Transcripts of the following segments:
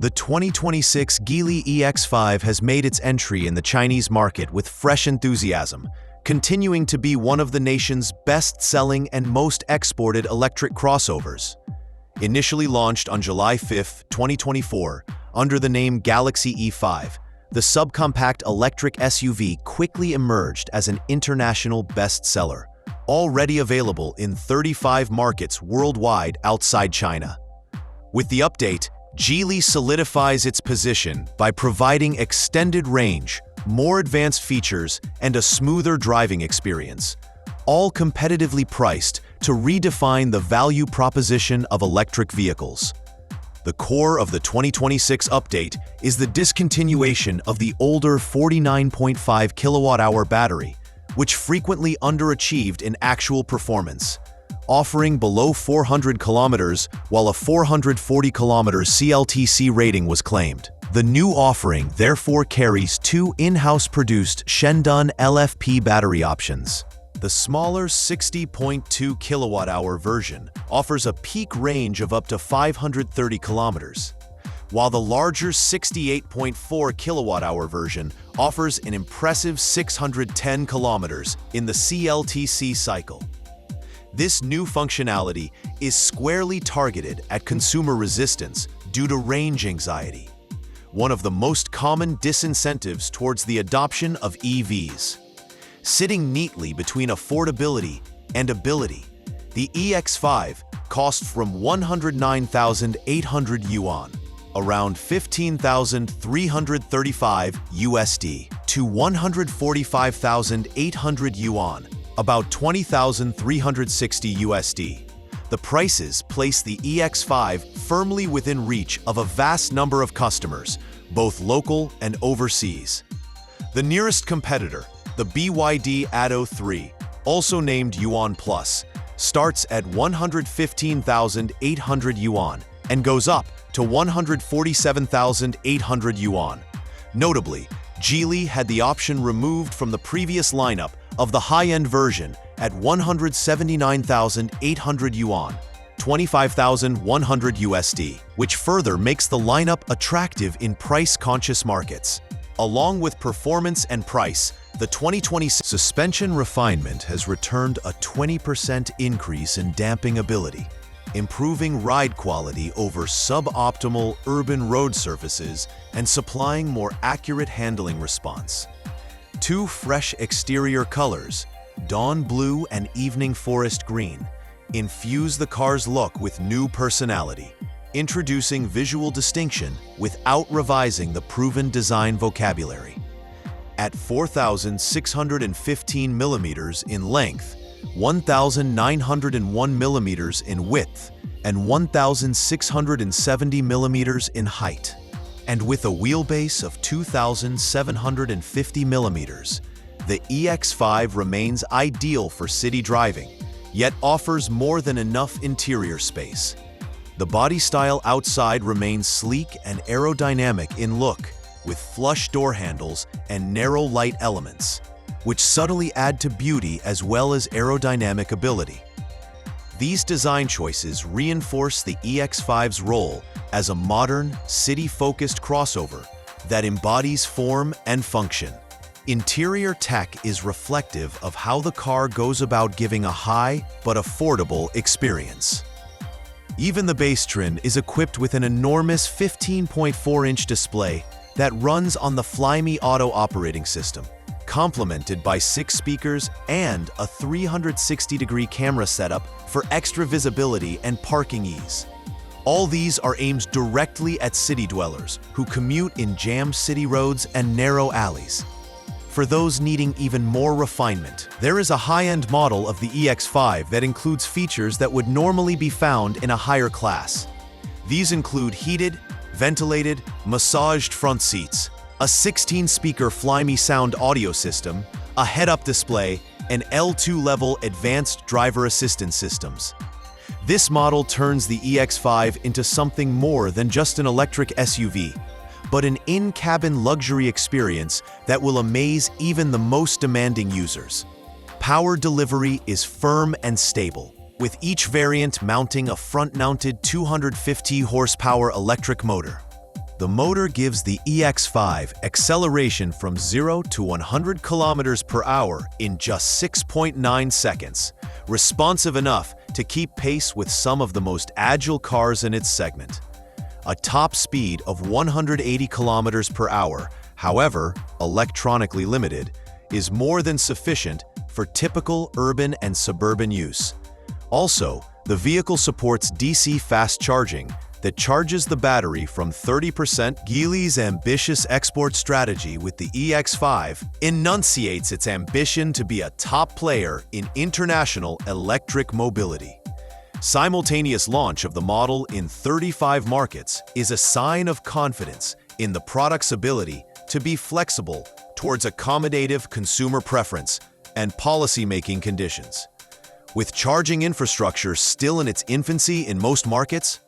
The 2026 Geely EX5 has made its entry in the Chinese market with fresh enthusiasm, continuing to be one of the nation's best-selling and most exported electric crossovers. Initially launched on July 5, 2024, under the name Galaxy E5, the subcompact electric SUV quickly emerged as an international bestseller, already available in 35 markets worldwide outside China. With the update, Geely solidifies its position by providing extended range, more advanced features, and a smoother driving experience, all competitively priced to redefine the value proposition of electric vehicles. The core of the 2026 update is the discontinuation of the older 49.5 kilowatt-hour battery, which frequently underachieved in actual performance, offering below 400 kilometers while a 440 kilometers CLTC rating was claimed. The new offering therefore carries two in-house produced Shendun LFP battery options. The smaller 60.2 kilowatt-hour version offers a peak range of up to 530 kilometers, while the larger 68.4 kilowatt-hour version offers an impressive 610 kilometers in the CLTC cycle. This new functionality is squarely targeted at consumer resistance due to range anxiety, one of the most common disincentives towards the adoption of EVs. Sitting neatly between affordability and ability, the EX5 costs from 109,800 yuan, around 15,335 USD, to 145,800 yuan, about 20,360 USD. The prices place the EX5 firmly within reach of a vast number of customers, both local and overseas. The nearest competitor, the BYD Atto 3, also named Yuan Plus, starts at 115,800 yuan and goes up to 147,800 yuan. Notably, Geely had the option removed from the previous lineup of the high-end version at 179,800 yuan, 25,100 USD, which further makes the lineup attractive in price-conscious markets. Along with performance and price, the 2020 suspension refinement has returned a 20% increase in damping ability, improving ride quality over suboptimal urban road surfaces and supplying more accurate handling response. Two fresh exterior colors, dawn blue and evening forest green, infuse the car's look with new personality, introducing visual distinction without revising the proven design vocabulary. At 4,615 millimeters in length, 1,901 millimeters in width, and 1,670 millimeters in height, and with a wheelbase of 2,750 millimeters, the EX5 remains ideal for city driving, yet offers more than enough interior space. The body style outside remains sleek and aerodynamic in look, with flush door handles and narrow light elements, which subtly add to beauty as well as aerodynamic ability. These design choices reinforce the EX5's role as a modern, city-focused crossover that embodies form and function. Interior tech is reflective of how the car goes about giving a high but affordable experience. Even the base trim is equipped with an enormous 15.4-inch display that runs on the Flyme Auto operating system, complemented by 6 speakers and a 360-degree camera setup for extra visibility and parking ease. All these are aimed directly at city dwellers who commute in jammed city roads and narrow alleys. For those needing even more refinement, there is a high-end model of the EX5 that includes features that would normally be found in a higher class. These include heated, ventilated, massaged front seats, a 16-speaker Flyme sound audio system, a head-up display, and L2-level advanced driver assistance systems. This model turns the EX5 into something more than just an electric SUV, but an in-cabin luxury experience that will amaze even the most demanding users. Power delivery is firm and stable, with each variant mounting a front-mounted 250 horsepower electric motor. The motor gives the EX5 acceleration from 0 to 100 kilometers per hour in just 6.9 seconds, responsive enough to keep pace with some of the most agile cars in its segment. A top speed of 180 kilometers per hour, however, electronically limited, is more than sufficient for typical urban and suburban use. Also, the vehicle supports DC fast charging that charges the battery from 30%. Geely's ambitious export strategy with the EX5 enunciates its ambition to be a top player in international electric mobility. Simultaneous launch of the model in 35 markets is a sign of confidence in the product's ability to be flexible towards accommodative consumer preference and policy-making conditions. With charging infrastructure still in its infancy in most markets,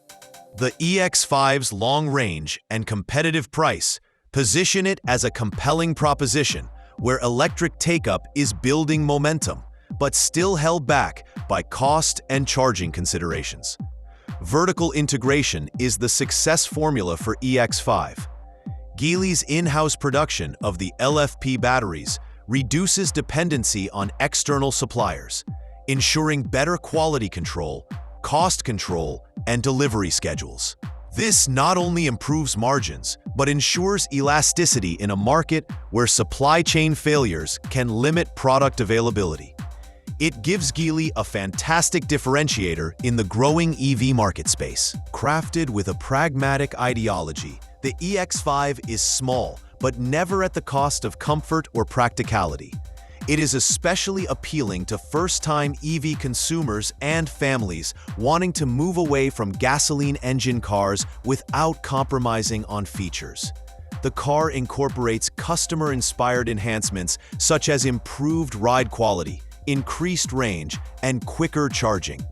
the EX5's long range and competitive price position it as a compelling proposition where electric take-up is building momentum, but still held back by cost and charging considerations. Vertical integration is the success formula for EX5. Geely's in-house production of the LFP batteries reduces dependency on external suppliers, ensuring better quality control, cost control, and delivery schedules. This not only improves margins, but ensures elasticity in a market where supply chain failures can limit product availability. It gives Geely a fantastic differentiator in the growing EV market space. Crafted with a pragmatic ideology, the EX5 is small, but never at the cost of comfort or practicality. It is especially appealing to first-time EV consumers and families wanting to move away from gasoline engine cars without compromising on features. The car incorporates customer-inspired enhancements such as improved ride quality, increased range, and quicker charging,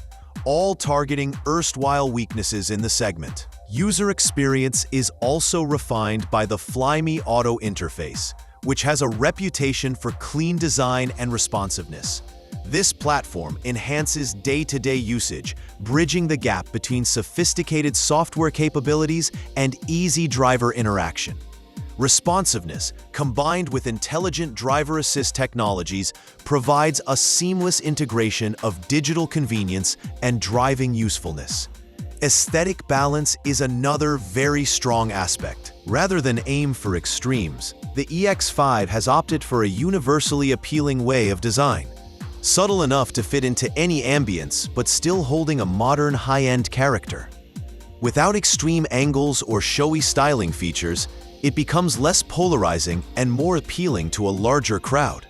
all targeting erstwhile weaknesses in the segment. User experience is also refined by the Flyme Auto interface, which has a reputation for clean design and responsiveness. This platform enhances day-to-day usage, bridging the gap between sophisticated software capabilities and easy driver interaction. Responsiveness, combined with intelligent driver assist technologies, provides a seamless integration of digital convenience and driving usefulness. Aesthetic balance is another very strong aspect. Rather than aim for extremes, the EX5 has opted for a universally appealing way of design. Subtle enough to fit into any ambience, but still holding a modern high-end character. Without extreme angles or showy styling features, it becomes less polarizing and more appealing to a larger crowd.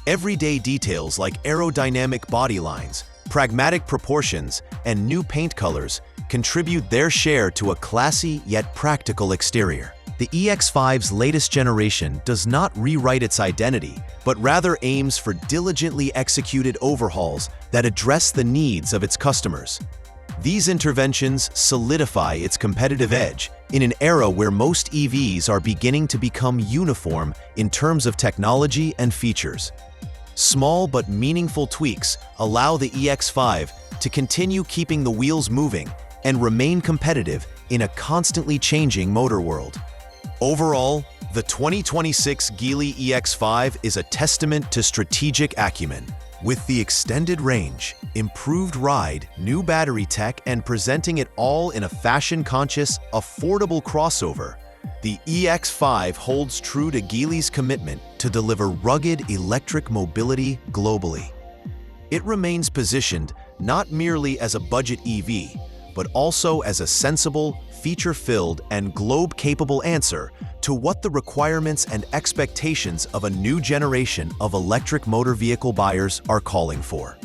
Everyday details like aerodynamic body lines, pragmatic proportions, and new paint colors contribute their share to a classy yet practical exterior. The EX5's latest generation does not rewrite its identity, but rather aims for diligently executed overhauls that address the needs of its customers. These interventions solidify its competitive edge in an era where most EVs are beginning to become uniform in terms of technology and features. Small but meaningful tweaks allow the EX5 to continue keeping the wheels moving and remain competitive in a constantly changing motor world. Overall, the 2026 Geely EX5 is a testament to strategic acumen. With the extended range, improved ride, new battery tech, and presenting it all in a fashion-conscious, affordable crossover, the EX5 holds true to Geely's commitment to deliver rugged electric mobility globally. It remains positioned not merely as a budget EV, but also as a sensible, feature-filled, and globe-capable answer to what the requirements and expectations of a new generation of electric motor vehicle buyers are calling for.